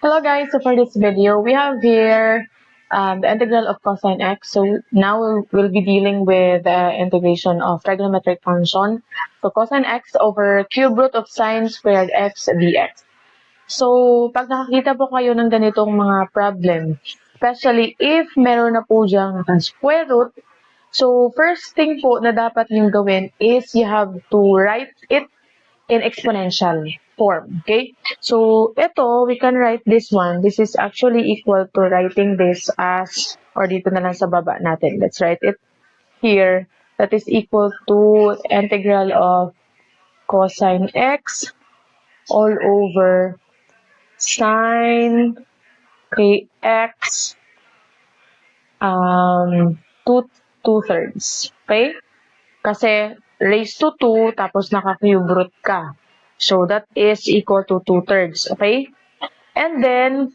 Hello guys, so for this video, we have here the integral of cosine x. So now we'll be dealing with the integration of trigonometric function. So cosine x over cube root of sine squared x dx. So pag nakakita po kayo ng ganitong mga problem, especially if meron na po diyang square root, so first thing po na dapat niyong gawin is you have to write it in exponential form. Okay? So, ito, we can write this one. This is actually equal to writing this as, or dito na lang sa baba natin. Let's write it here. That is equal to integral of cosine x all over sine kx 2/3. Okay? Kasi raised to 2, tapos naka-cube root ka. So, that is equal to 2/3. Okay? And then,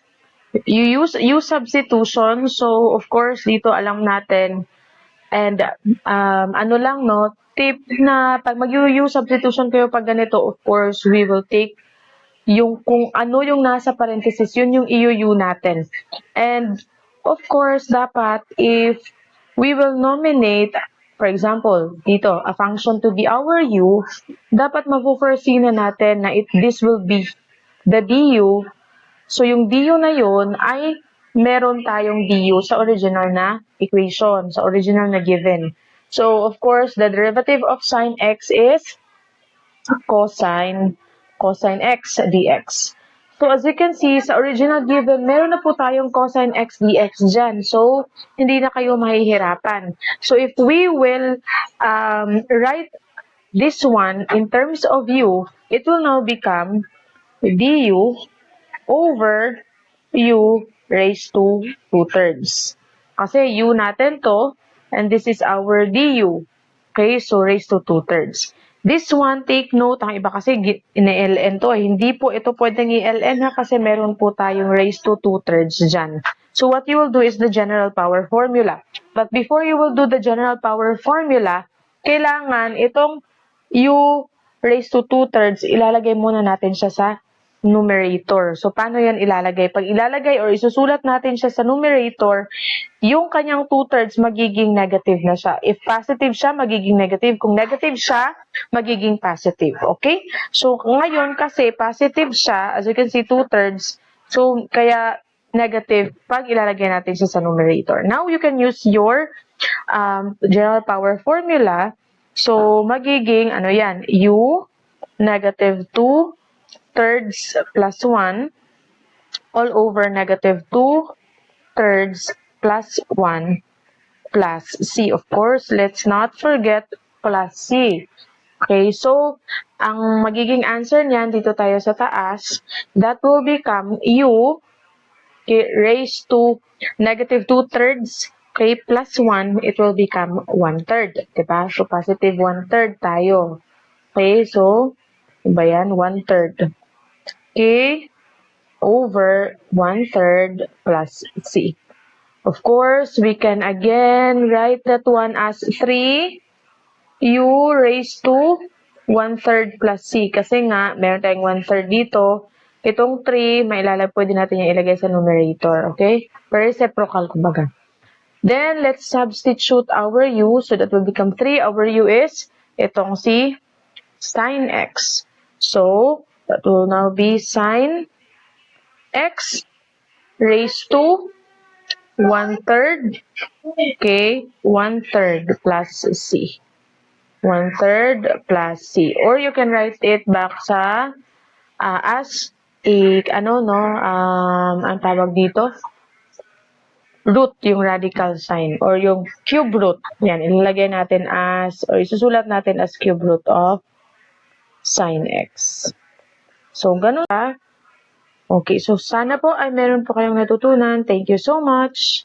you use substitution. So, of course, dito alam natin. And, ano lang, no? Tip na, pag mag-use substitution kayo pag ganito, of course, we will take yung kung ano yung nasa parenthesis, yun yung i-u natin. And, of course, dapat, if we will nominate, for example, dito, a function to be our u, dapat mag-foresee na natin na this will be the du. So, yung du na yun ay meron tayong du sa original na equation, sa original na given. So, of course, the derivative of sine x is cosine x dx. So, as you can see, sa original given, meron na po tayong cosine x dx dyan. So, hindi na kayo mahihirapan. So, if we will write this one in terms of u, it will now become du over u raised to 2/3. Kasi u natin to, and this is our du. Okay, so raised to 2/3. This one, take note, ang iba kasi ina-ln to. Hindi po ito pwedeng i-ln ha, kasi meron po tayong raised to 2/3 dyan. So what you will do is the general power formula. But before you will do the general power formula, kailangan itong u raised to 2/3, ilalagay muna natin siya sa numerator. So, paano yan ilalagay? Pag ilalagay or isusulat natin siya sa numerator, yung kanyang 2/3 magiging negative na siya. If positive siya, magiging negative. Kung negative siya, magiging positive. Okay? So, ngayon kasi positive siya, as you can see, 2/3. So, kaya negative pag ilalagay natin siya sa numerator. Now, you can use your general power formula. So, magiging, ano yan, u negative 2/3 plus 1 all over negative 2/3 plus 1 plus c. Of course, let's not forget plus c. Okay, so, ang magiging answer niyan, dito tayo sa taas, that will become u raised to negative 2/3, okay, plus 1, it will become 1/3. Diba? So, positive 1/3 tayo. Okay, so, iba yan, 1/3. Okay, over 1/3 plus c. Of course, we can again write that one as 3u raised to 1/3 plus c. Kasi nga, meron tayong 1/3 dito. Itong 3, pwede natin yung ilagay sa numerator. Okay? Reciprocal, kumbaga. Then, let's substitute our u. So, that will become 3. Our u is itong si sine x. So, that will now be sine x raised to 1/3. Okay, 1/3 plus c. 1/3 plus c. Or you can write it back sa as ang tawag dito, root, yung radical sign, or yung cube root. Yan, ilalagay natin as, or isusulat natin as cube root of sine x. So, ganun na. Okay, so sana po ay meron po kayong natutunan. Thank you so much.